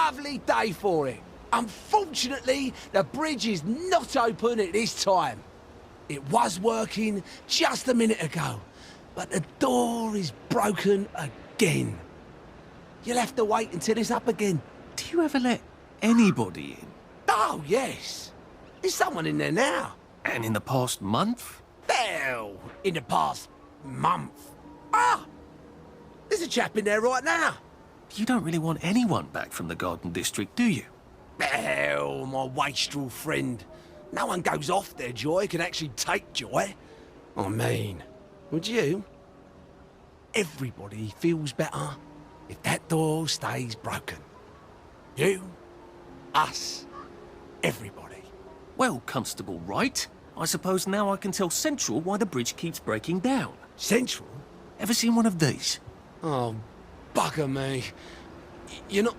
lovely day for it. Unfortunately, the bridge is not open at this time. It was working just a minute ago, but the door is broken again. You'll have to wait until it's up again. Do you ever let anybody in? Oh, yes. There's someone in there now. And in the past month? Well, in the past month. Ah! There's a chap in there right now. You don't really want anyone back from the Garden District, do you? Well, my wastrel friend. No one goes off their joy can actually take joy. I mean, would you? Everybody feels better if that door stays broken. You, us, everybody. Well, Constable Wright, I suppose now I can tell Central why the bridge keeps breaking down. Central? Ever seen one of these? Oh, bugger me. You're not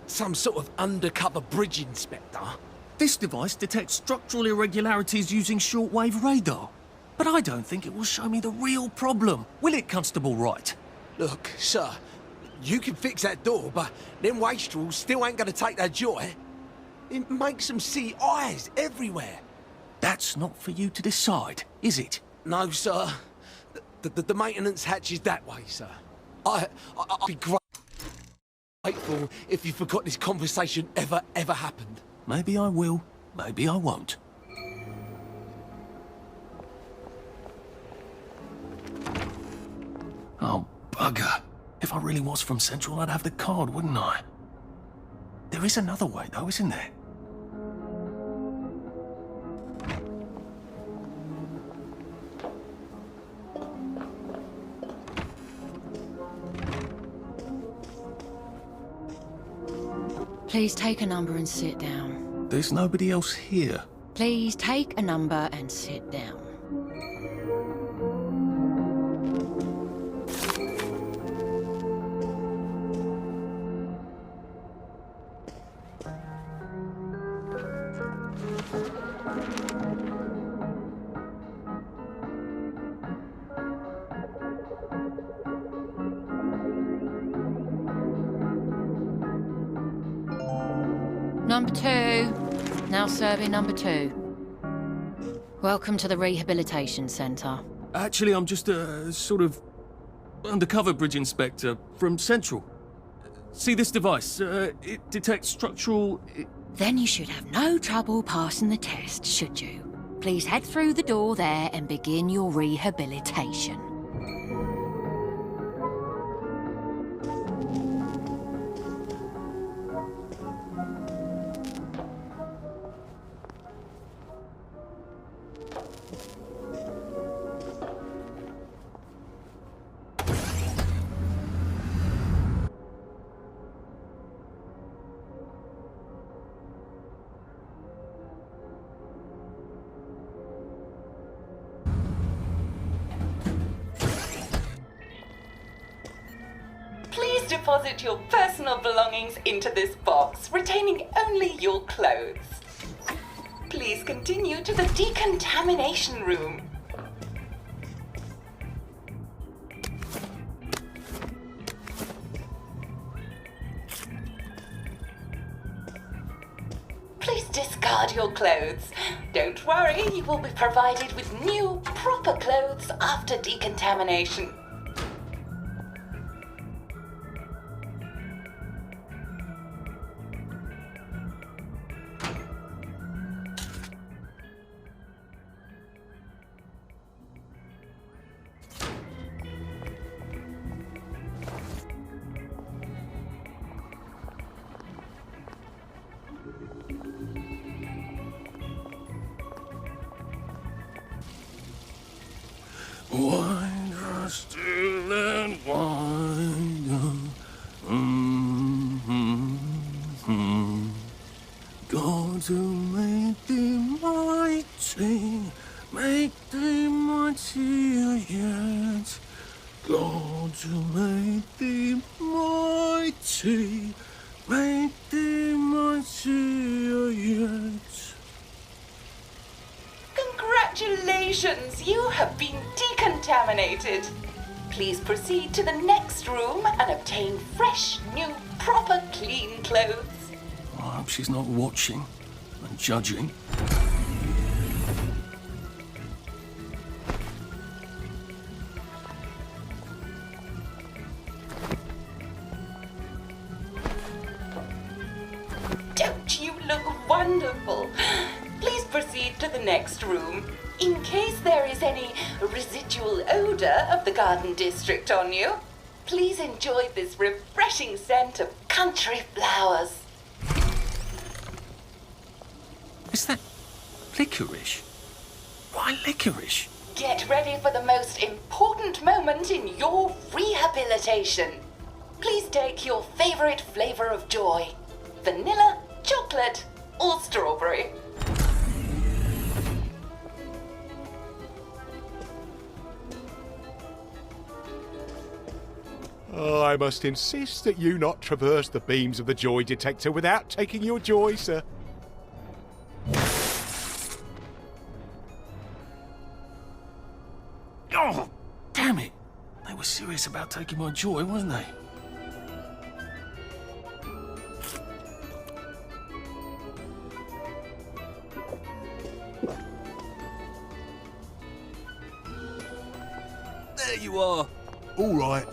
some sort of undercover bridge inspector? This device detects structural irregularities using shortwave radar. But I don't think it will show me the real problem. Will it, Constable Wright? Look, sir, you can fix that door, but them wastrels still ain't gonna take their joy. It makes them see eyes everywhere. That's not for you to decide, is it? No, sir. The maintenance hatch is that way, sir. I'd be grateful if you forgot this conversation ever happened. Maybe I will, maybe I won't. Oh, bugger. If I really was from Central, I'd have the card, wouldn't I? There is another way, though, isn't there? Please take a number and sit down. There's nobody else here. Please take a number and sit down. Number 2. Now serving number 2. Welcome to the Rehabilitation Centre. Actually, I'm just a sort of undercover bridge inspector from Central. See this device? It detects structural... Then you should have no trouble passing the test, should you? Please head through the door there and begin your rehabilitation. Please deposit your personal belongings into this box, retaining only your clothes. Please continue to the decontamination room. Please discard your clothes. Don't worry, you will be provided with new, proper clothes after decontamination. Wind still and wind. God to make thee mighty, make thee mightier yet. God to make thee mighty, make thee mightier yet. Congratulations, you have been decontaminated. Please proceed to the next room and obtain fresh, new, proper, clean clothes. I hope she's not watching and judging. Don't you look wonderful? Please proceed to the next room. In case there is any residual odor of the garden district on you, please enjoy this refreshing scent of country flowers. Is that licorice? Why licorice? Get ready for the most important moment in your rehabilitation. Please take your favorite flavor of joy. Vanilla, chocolate, or strawberry. I must insist that you not traverse the beams of the joy detector without taking your joy, sir. Oh, damn it! They were serious about taking my joy, weren't they? There you are. All right.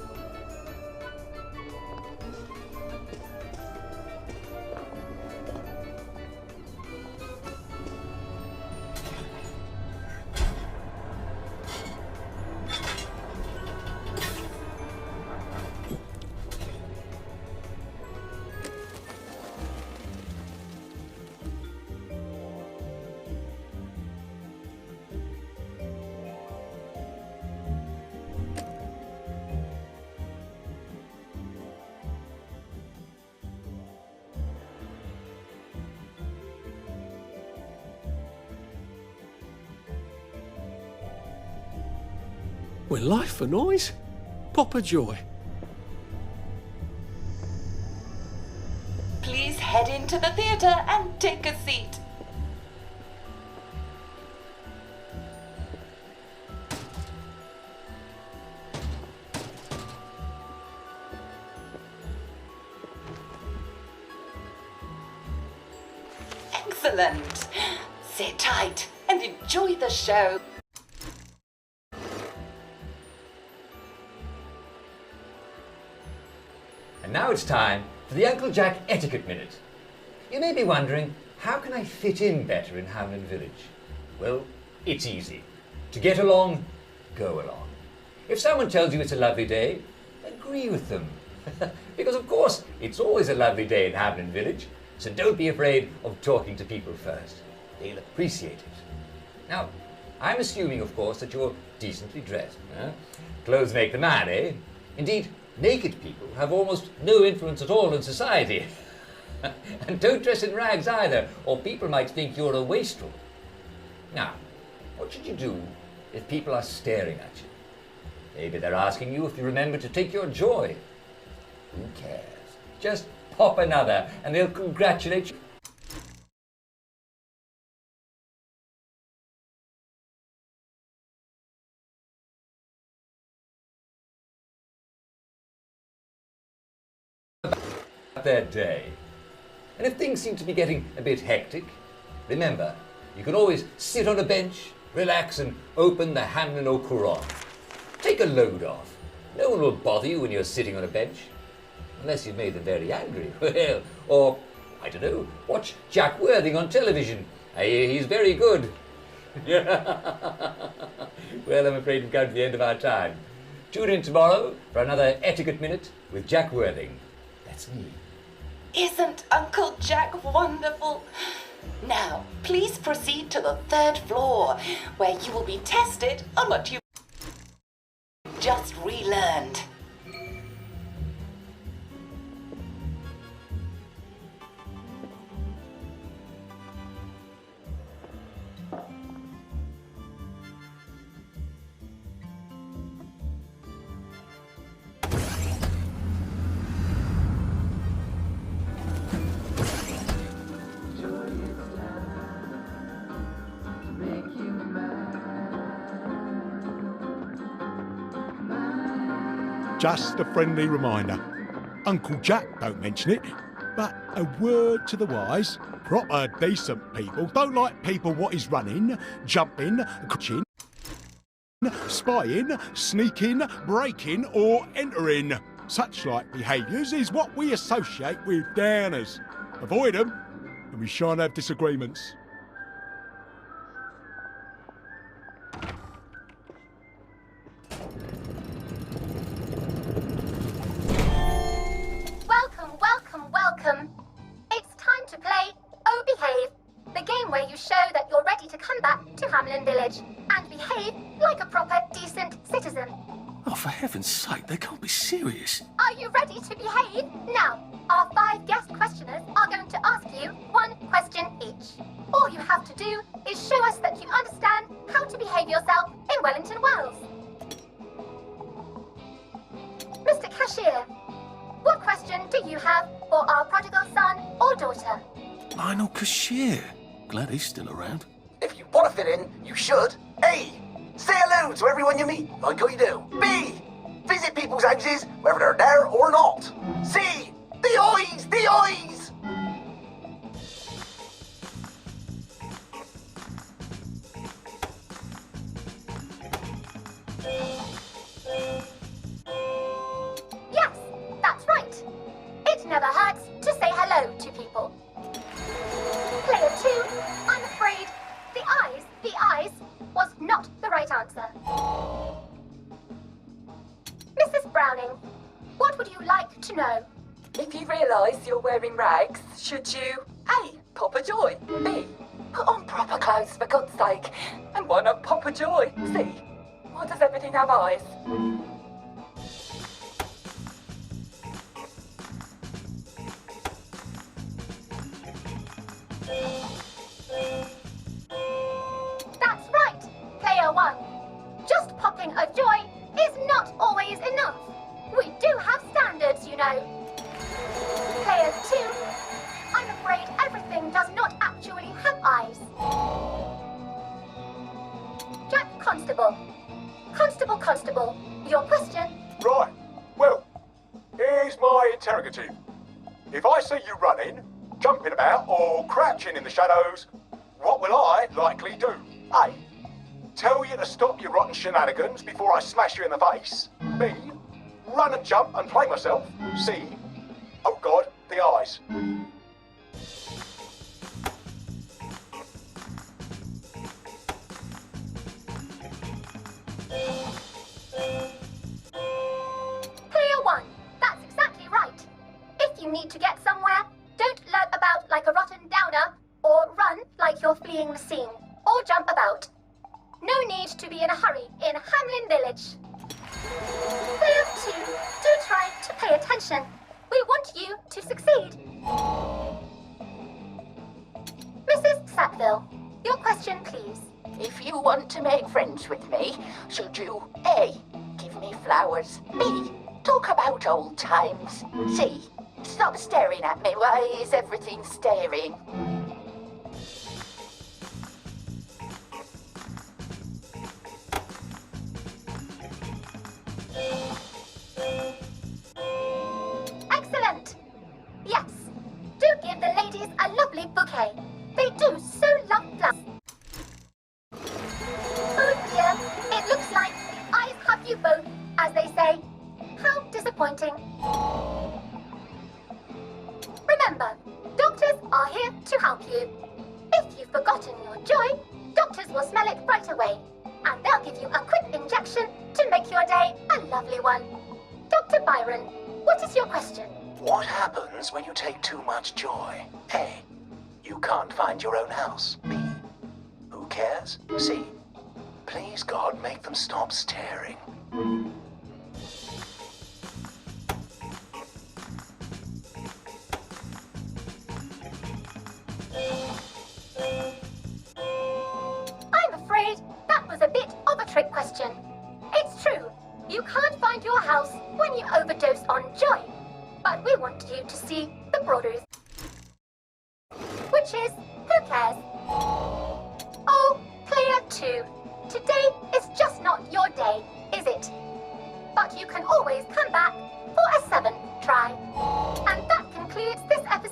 With life for noise, Papa Joy. Please head into the theater and take a seat. Excellent. Sit tight and enjoy the show. And now it's time for the Uncle Jack Etiquette Minute. You may be wondering, how can I fit in better in Hamlin Village? Well, it's easy. To get along, go along. If someone tells you it's a lovely day, agree with them. Because of course, it's always a lovely day in Hamlin Village, so don't be afraid of talking to people first. They'll appreciate it. Now, I'm assuming, of course, that you're decently dressed. Huh? Clothes make the man, eh? Indeed, naked people have almost no influence at all in society. And don't dress in rags either, or people might think you're a wastrel. Now, what should you do if people are staring at you? Maybe they're asking you if you remember to take your joy. Who cares? Just pop another and they'll congratulate you. Their day. And if things seem to be getting a bit hectic, remember, you can always sit on a bench, relax and open the Hamlin O'Quran. Take a load off. No one will bother you when you're sitting on a bench. Unless you've made them very angry. Well, or, I don't know, watch Jack Worthing on television. I hear he's very good. Well, I'm afraid we've come to the end of our time. Tune in tomorrow for another Etiquette Minute with Jack Worthing. That's me. Isn't Uncle Jack wonderful? Now, please proceed to the 3rd floor, where you will be tested on what you just relearned. Just a friendly reminder. Uncle Jack don't mention it. But a word to the wise, proper decent people don't like people what is running, jumping, crouching, spying, sneaking, breaking or entering. Such like behaviours is what we associate with downers. Avoid them and we shan't have disagreements. Welcome, welcome, welcome. It's time to play Oh Behave, the game where you show that you're ready to come back to Hamlin Village and behave like a proper, decent citizen. Oh, for heaven's sake, they can't be serious. Are you ready to behave? Now, our 5 guest questioners are going to ask you 1 question each. All you have to do is show us that you understand how to behave yourself in Wellington, Wales. Mr. Cashier, what question do you have for our prodigal son or daughter? Lionel Cashier. Glad he's still around. If you want to fit in, you should. A. Say hello to everyone you meet, like you do. B. Visit people's houses, whether they're there or not. C. The eyes! The eyes! Yes, that's right. It never hurts to say hello to people. Player 2, I'm afraid the eyes was not the right answer. Mrs. Browning, what would you like to know? If you realise you're wearing rags, should you A. Pop a joy, B. Put on proper clothes for God's sake, and why not pop a joy? C. Why does everything have eyes? That's right, Player 1. Just popping a joy is not always enough. We do have standards, you know. Player 2, I'm afraid everything does not actually have eyes. Jack Constable. Constable, your question? Right, well, here's my interrogative. If I see you running, jumping about, or crouching in the shadows, what will I likely do? A. Tell you to stop your rotten shenanigans before I smash you in the face. B. Run and jump and play myself. C. Oh God, the eyes. Player 1, that's exactly right. If you need to get somewhere, don't lurk about like a rotten downer, or run like you're fleeing the scene, or jump about. No need to be in a hurry in Hamlin Village. Player 2, do try to pay attention. We want you to succeed. Mrs. Sackville, your question, please. If you want to make friends with me, should you A. Give me flowers, B. Talk about old times, C. Stop staring at me, why is everything staring? Excellent! Yes, do give the ladies a lovely bouquet. They do so love flowers. Oh dear, it looks like the eyes have you both, as they say. How disappointing. Remember, doctors are here to help you. If you've forgotten your joy, doctors will smell it right away, and they'll give you a quick injection to make your day a lovely one. Dr. Byron, what is your question? What happens when you take too much joy? A. You can't find your own house. B. Who cares? C. Please God, make them stop staring. I'm afraid that was a bit of a trick question. It's true, you can't find your house when you overdose on joy. But we want you to see the broader, which is, who cares? Oh, Player 2, today is just not your day, is it? But you can always come back for a 7th try. And that concludes this episode.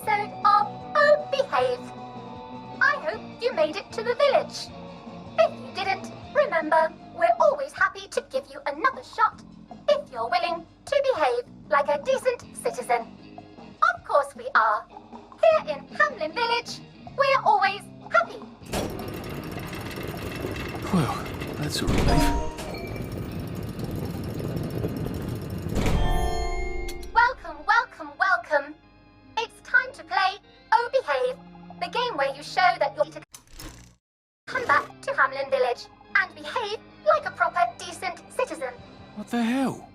the hell?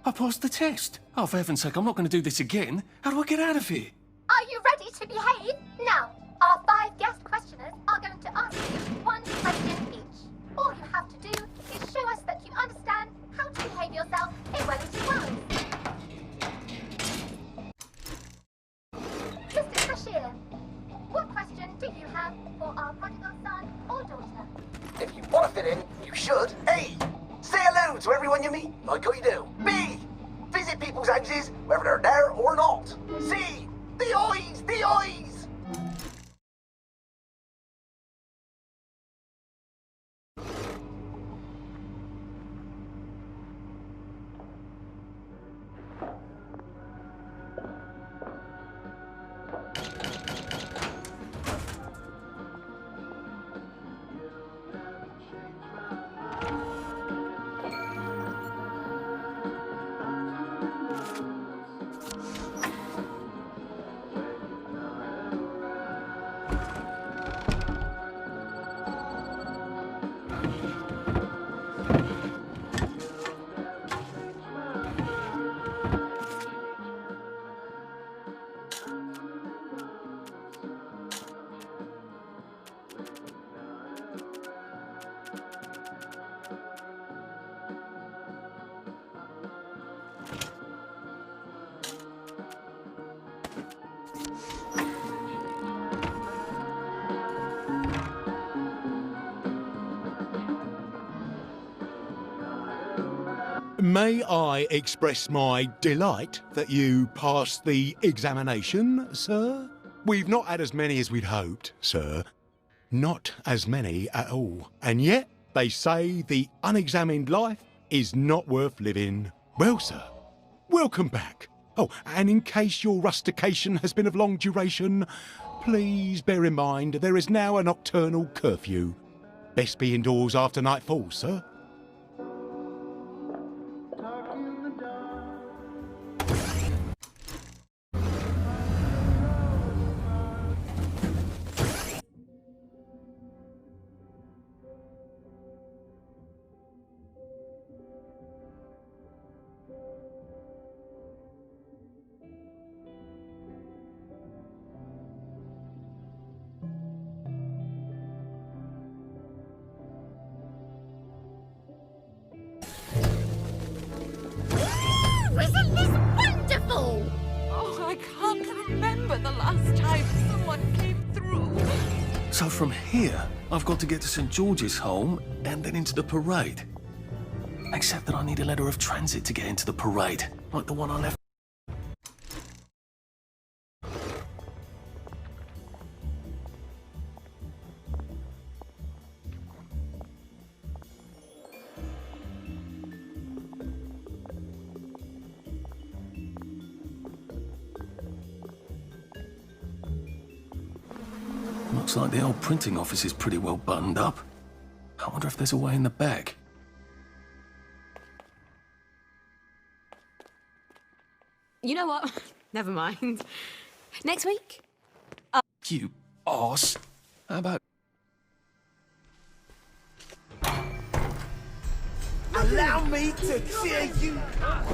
I passed the test. Oh, for heaven's sake, I'm not going to do this again. How do I get out of here? Are you ready to behave? Now, our 5 guest questioners are going to ask you 1 question each. All you have to do is show us that you understand how to behave yourself in Wellington Wells. Mr. Cashier, what question do you have for our prodigal son or daughter? If you want to fit in, you should. A. Say hello to everyone you meet, like I do. B. Visit people's houses, whether they're there or not. C. The eyes! The eyes! May I express my delight that you passed the examination, sir? We've not had as many as we'd hoped, sir. Not as many at all. And yet, they say the unexamined life is not worth living. Well, sir, welcome back. Oh, and in case your rustication has been of long duration, please bear in mind there is now a nocturnal curfew. Best be indoors after nightfall, sir. Isn't this wonderful? Oh, I can't remember the last time someone came through. So from here, I've got to get to St. George's Home and then into the parade. Except that I need a letter of transit to get into the parade, like the one I left. Looks like the old printing office is pretty well buttoned up. I wonder if there's a way in the back. You know what? Never mind. Next week? You arse. How about... Allow me to cheer you up.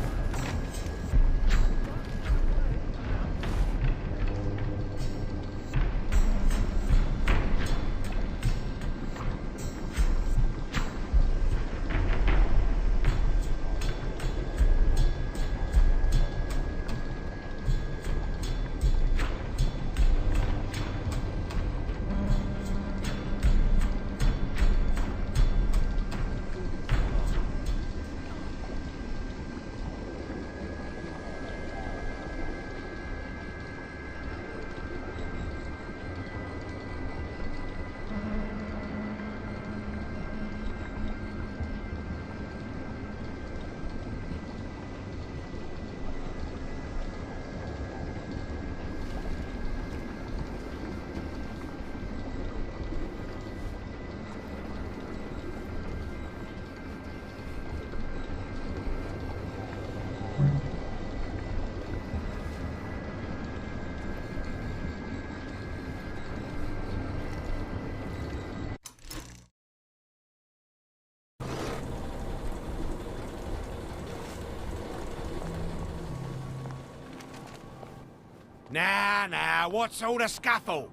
Now, what's all the scuffle?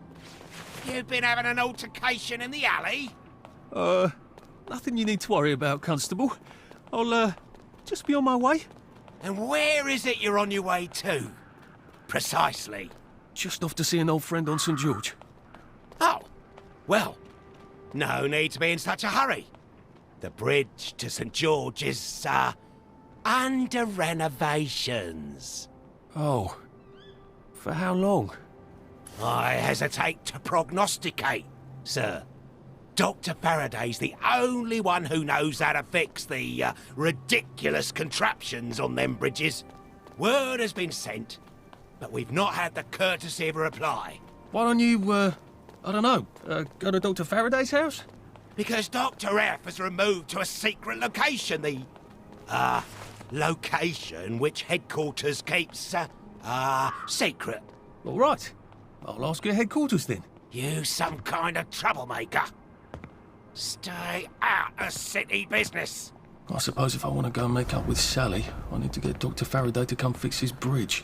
You've been having an altercation in the alley? Nothing you need to worry about, Constable. I'll, just be on my way. And where is it you're on your way to? Precisely. Just off to see an old friend on St. George. Oh, well, no need to be in such a hurry. The bridge to St. George is, under renovations. Oh. For how long? I hesitate to prognosticate, sir. Dr. Faraday's the only one who knows how to fix the ridiculous contraptions on them bridges. Word has been sent, but we've not had the courtesy of a reply. Why don't you, I don't know, go to Dr. Faraday's house? Because Dr. F has removed to a secret location the, location which headquarters keeps, secret. All right. I'll ask your headquarters then. You some kind of troublemaker. Stay out of city business. I suppose if I want to go and make up with Sally, I need to get Dr. Faraday to come fix his bridge.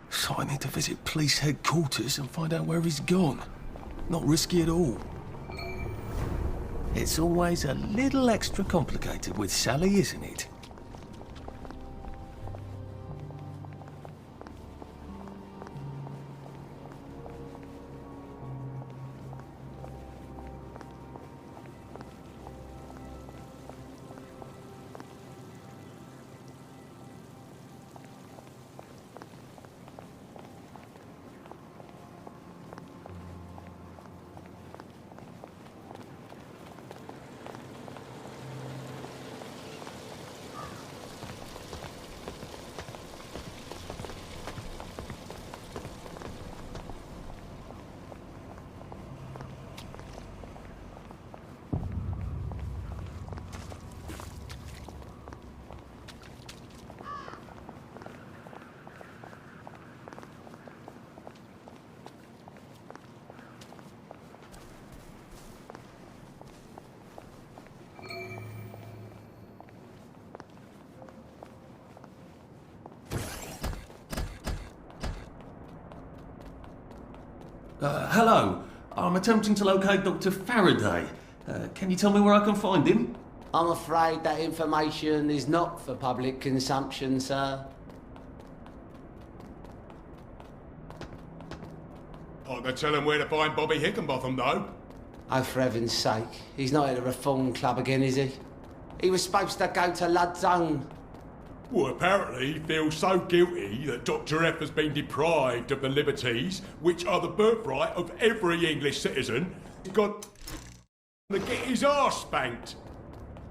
So I need to visit police headquarters and find out where he's gone. Not risky at all. It's always a little extra complicated with Sally, isn't it? Hello. I'm attempting to locate Dr. Faraday. Can you tell me where I can find him? I'm afraid that information is not for public consumption, sir. I can tell him where to find Bobby Hickenbotham, though. Oh, for heaven's sake. He's not at a reform club again, is he? He was supposed to go to Lud's Own. Well, apparently he feels so guilty that Dr. F has been deprived of the liberties which are the birthright of every English citizen. He's got to get his arse spanked.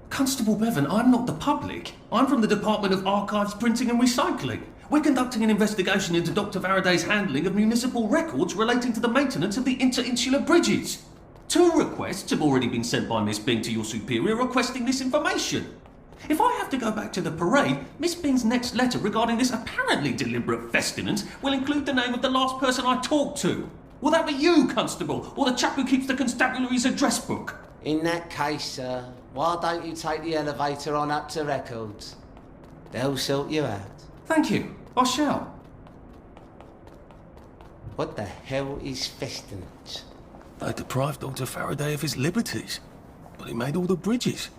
Constable Bevan, I'm not the public. I'm from the Department of Archives, Printing and Recycling. We're conducting an investigation into Dr. Faraday's handling of municipal records relating to the maintenance of the interinsular bridges. 2 requests have already been sent by Miss Bing to your superior requesting this information. If I have to go back to the parade, Miss Bing's next letter regarding this apparently deliberate festinance will include the name of the last person I talked to. Will that be you, Constable, or the chap who keeps the constabulary's address book? In that case, sir, why don't you take the elevator on up to records? They'll sort you out. Thank you. I shall. What the hell is festinance? They deprived Dr. Faraday of his liberties, but he made all the bridges.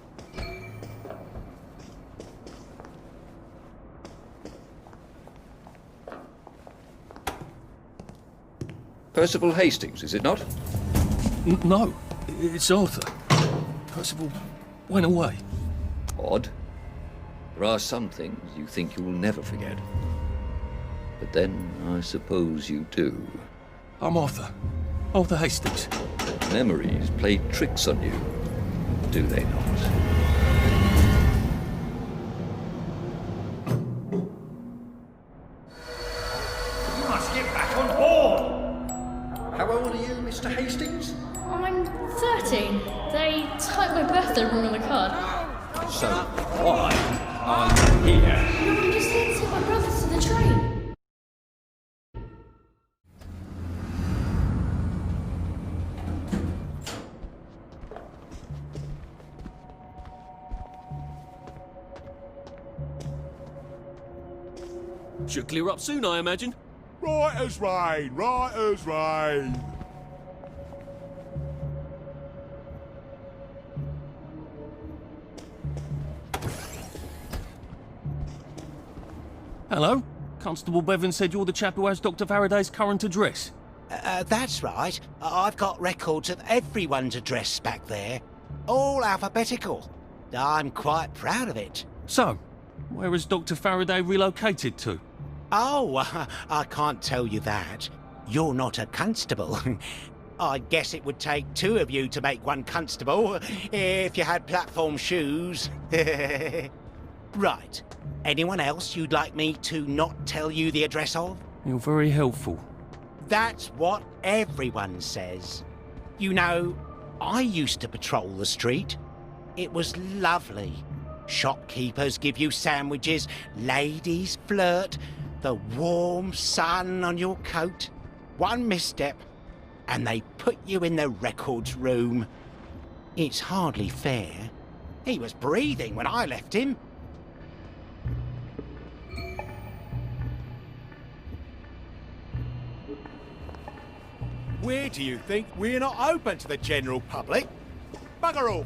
Percival Hastings, is it not? No, it's Arthur. Percival went away. Odd. There are some things you think you will never forget. But then, I suppose you do. I'm Arthur. Arthur Hastings. Memories play tricks on you, do they not? You must get back on board! How old are you, Mr. Hastings? I'm 13. They typed my birthday wrong on the card. So, why are you here? No, I'm just here to take my brothers to the train. Should clear up soon, I imagine. Right as rain, right as rain. Hello? Constable Bevan said you're the chap who has Dr. Faraday's current address. That's right. I've got records of everyone's address back there. All alphabetical. I'm quite proud of it. So, where has Dr. Faraday relocated to? Oh, I can't tell you that. You're not a constable. I guess it would take two of you to make one constable, if you had platform shoes. Right. Anyone else you'd like me to not tell you the address of? You're very helpful. That's what everyone says. You know, I used to patrol the street. It was lovely. Shopkeepers give you sandwiches, ladies flirt, the warm sun on your coat. One misstep, and they put you in the records room. It's hardly fair. He was breathing when I left him. Where do you think we're not open to the general public? Bugger all.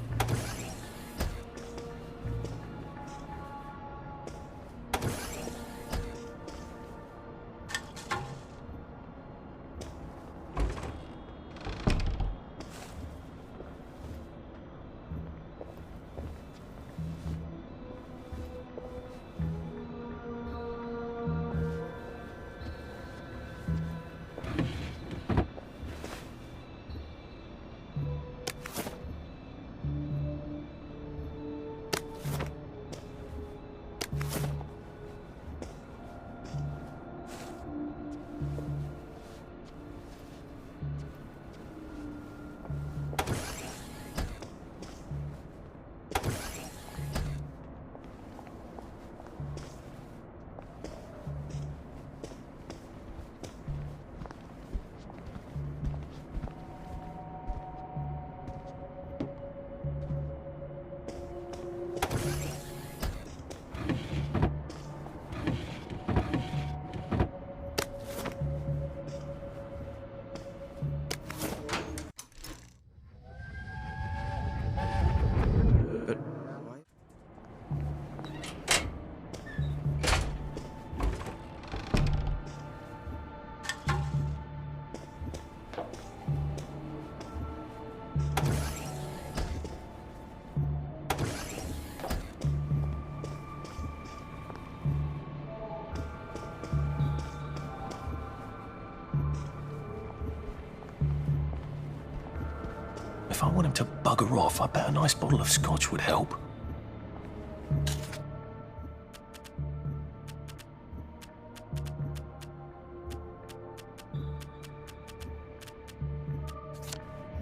If I want him to bugger off, I bet a nice bottle of scotch would help.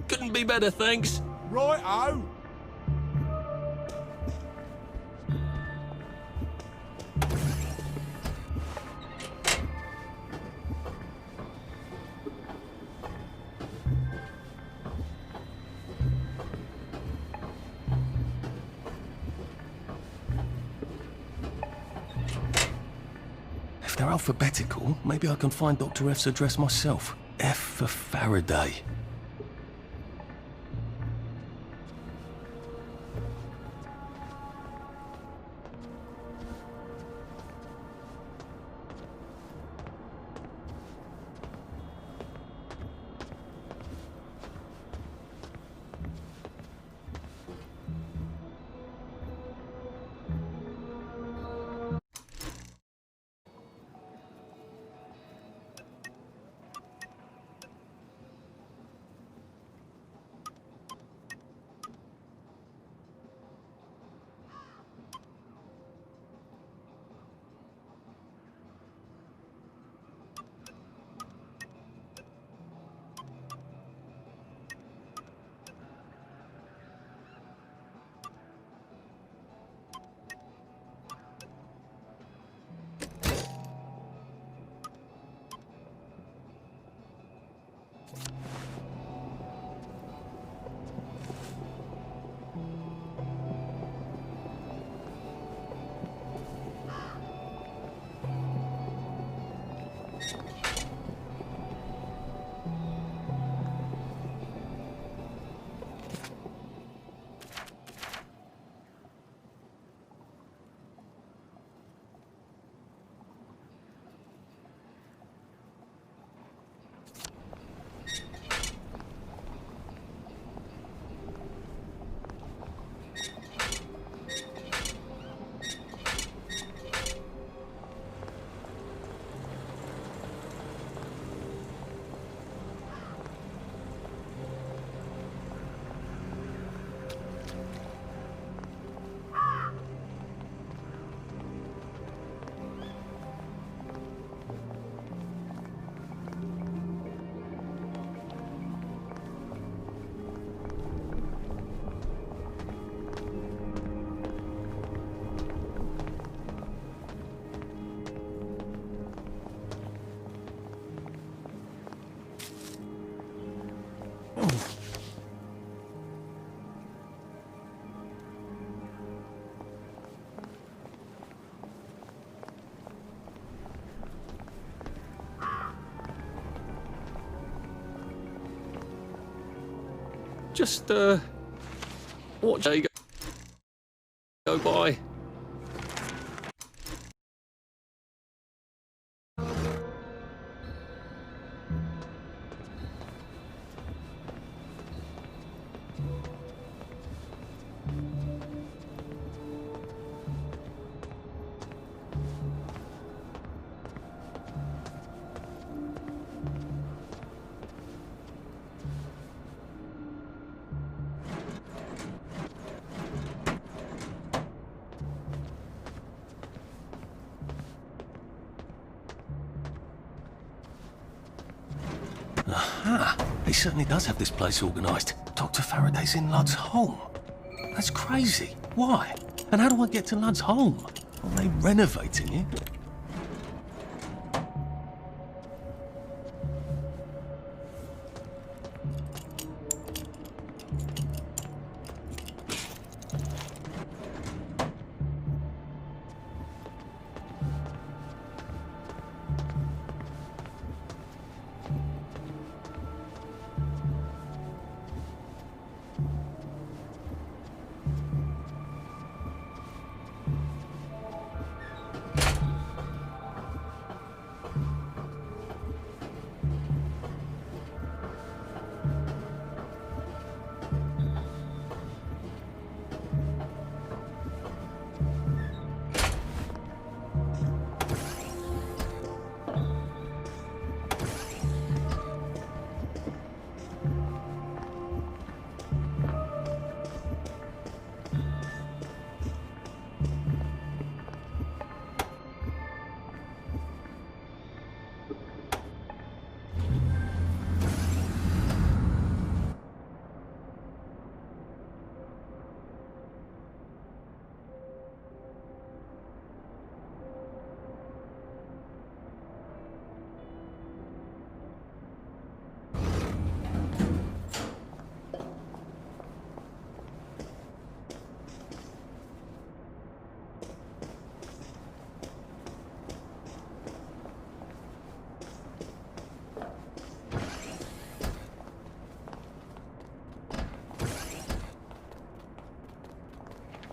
Couldn't be better, thanks. Right-o. If they're alphabetical, maybe I can find Dr. F's address myself. F for Faraday. just, watch it go by. Aha! He certainly does have this place organised. Dr. Faraday's in Lud's home. That's crazy. Why? And how do I get to Lud's home? Are they renovating it?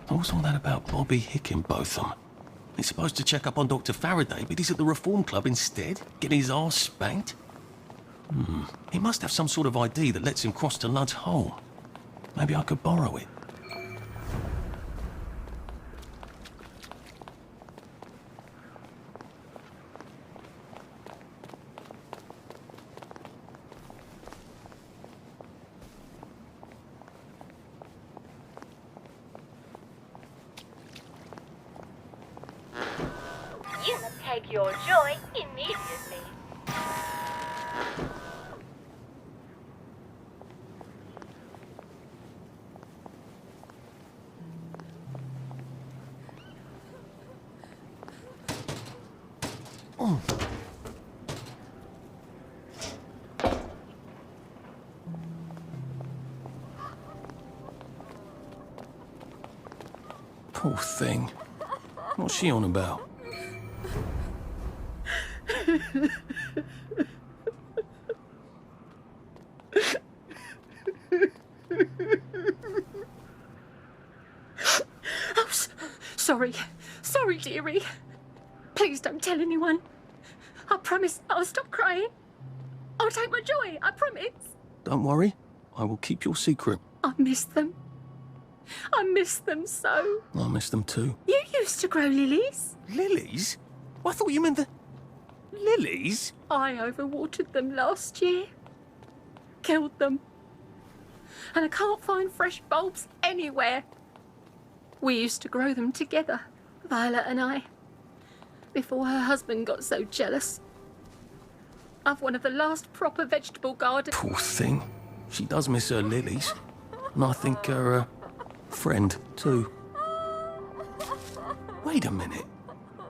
What's all that about Bobby Hickenbotham? He's supposed to check up on Dr. Faraday, but he's at the Reform Club instead, getting his arse spanked. He must have some sort of ID that lets him cross to Lud's home. Maybe I could borrow it. You must take your joy immediately. Poor thing. What's she on about? Sorry, dearie. Please don't tell anyone. I promise I'll stop crying. I'll take my joy, I promise. Don't worry. I will keep your secret. I miss them. I miss them so. I miss them too. You used to grow lilies. Lilies? Well, I thought you meant the... Lilies? I overwatered them last year. Killed them. And I can't find fresh bulbs anywhere. We used to grow them together, Violet and I, before her husband got so jealous. I've one of the last proper vegetable gardens. Poor thing. She does miss her lilies. And I think her friend, too. Wait a minute.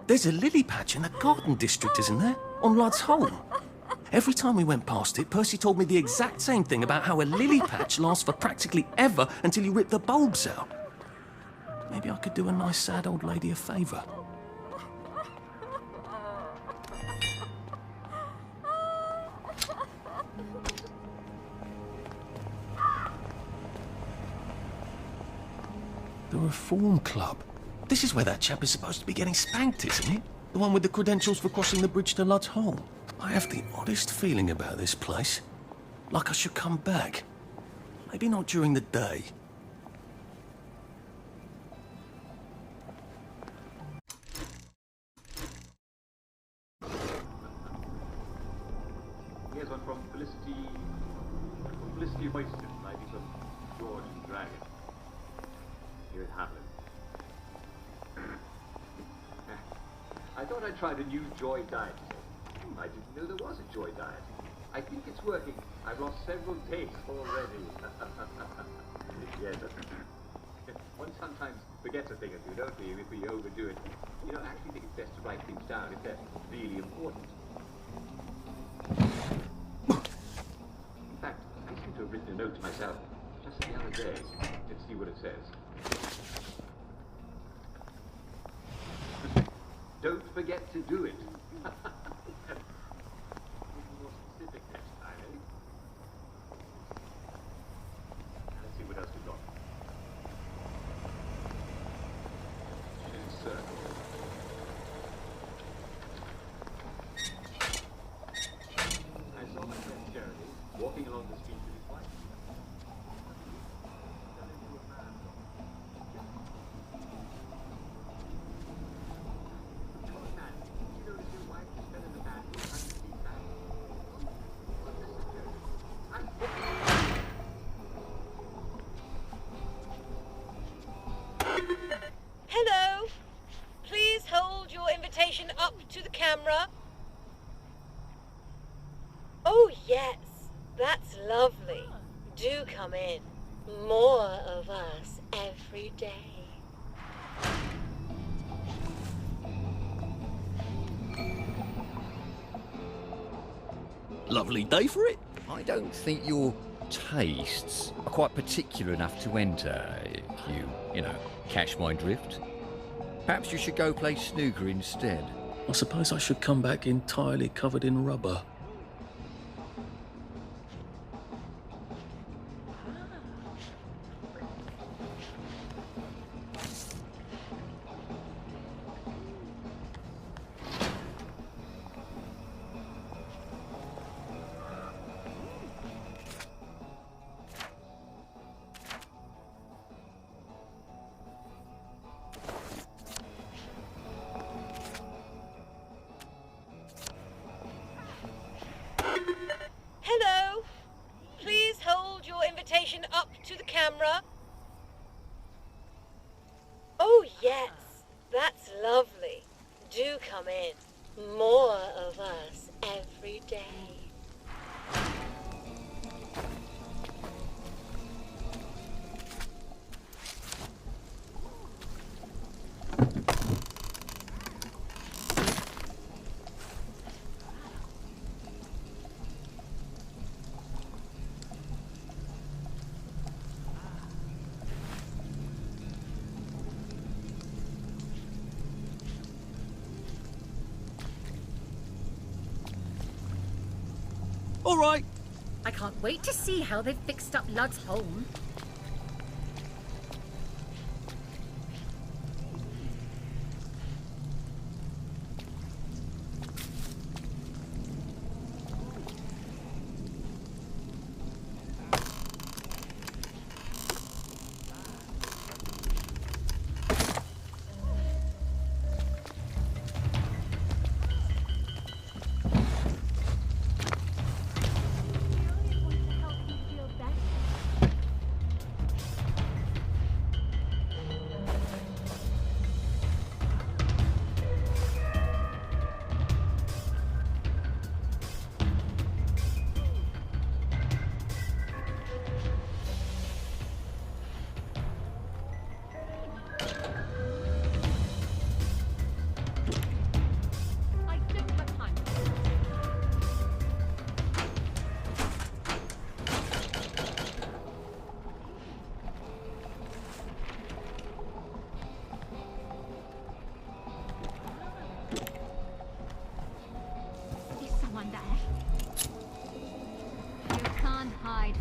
There's a lily patch in the garden district, isn't there? On Lud's home. Every time we went past it, Percy told me the exact same thing about how a lily patch lasts for practically ever until you rip the bulbs out. Maybe I could do a nice sad old lady a favour. The Reform Club. This is where that chap is supposed to be getting spanked, isn't it? The one with the credentials for crossing the bridge to Lud's Hole. I have the oddest feeling about this place. Like I should come back. Maybe not during the day. Here's one from Felicity Hoyston, writing from George and Dragon. Here at Hamlet. I thought I'd tried a new Joy diet. I didn't know there was a Joy diet. I think it's working. I've lost several days already. Yes. One sometimes forgets a thing or two, don't we, if we overdo it. You know, I actually think it's best to write things down if they're really important. In fact, I seem to have written a note to myself just the other day. Let's see what it says. Don't forget to do it. More specific next time, eh? Let's see what else we've got. Circle. I saw my friend Jeremy walking along the street with his wife. Hello. Please hold your invitation up to the camera. Oh, yes. That's lovely. Do come in. More of us every day. Lovely day for it. I don't think your tastes are quite particular enough to enter, if you know, catch my drift. Perhaps you should go play snooker instead. I suppose I should come back entirely covered in rubber. Hello. Please hold your invitation up to the camera. Oh, yes. That's lovely. Do come in. More of us every day. All right. I can't wait to see how they've fixed up Lud's Hole.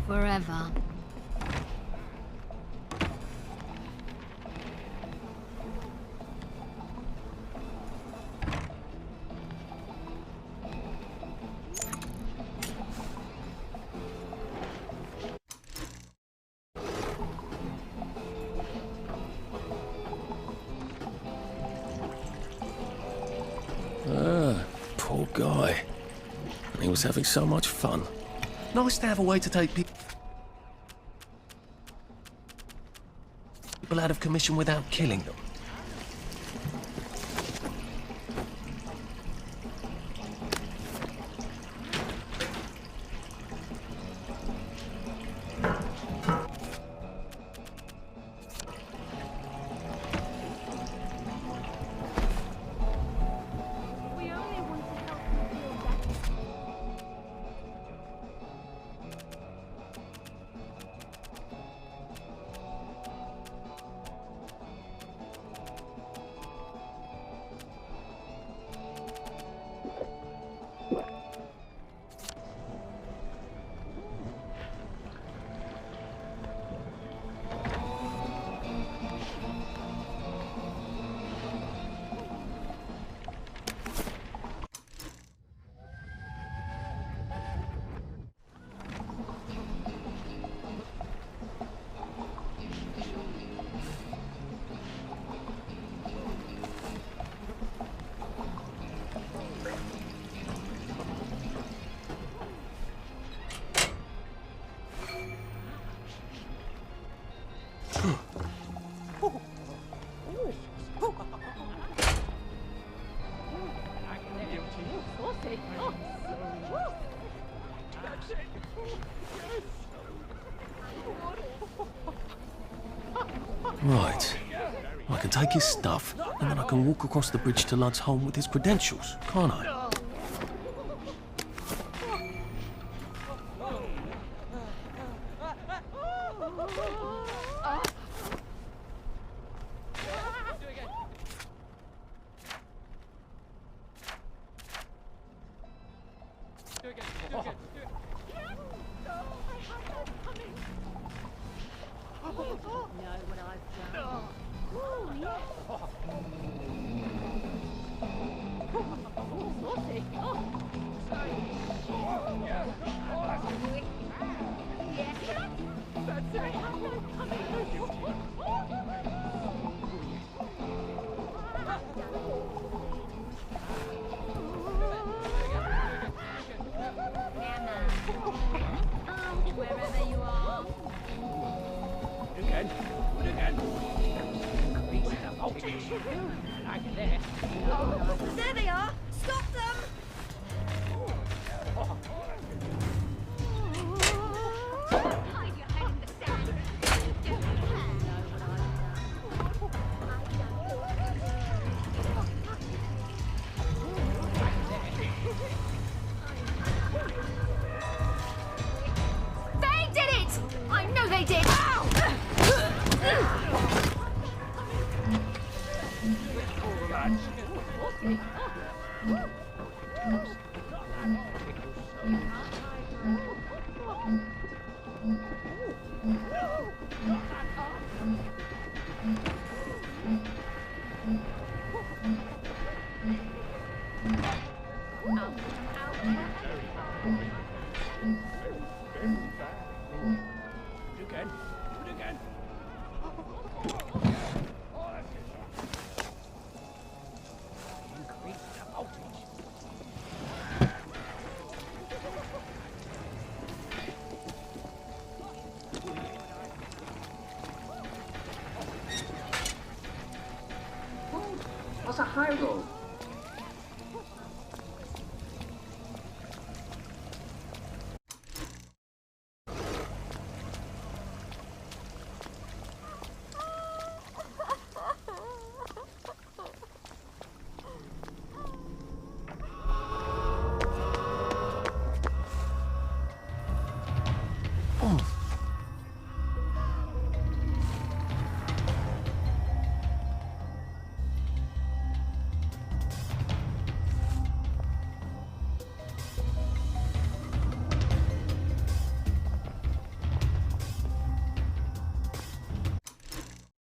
Forever. Poor guy. And he was having so much fun. Nice to have a way to take people out of commission without killing them. Right. I can take his stuff, and then I can walk across the bridge to Ludd's home with his credentials, can't I? There they are! Stop them! They did it! I know they did! What's a high road?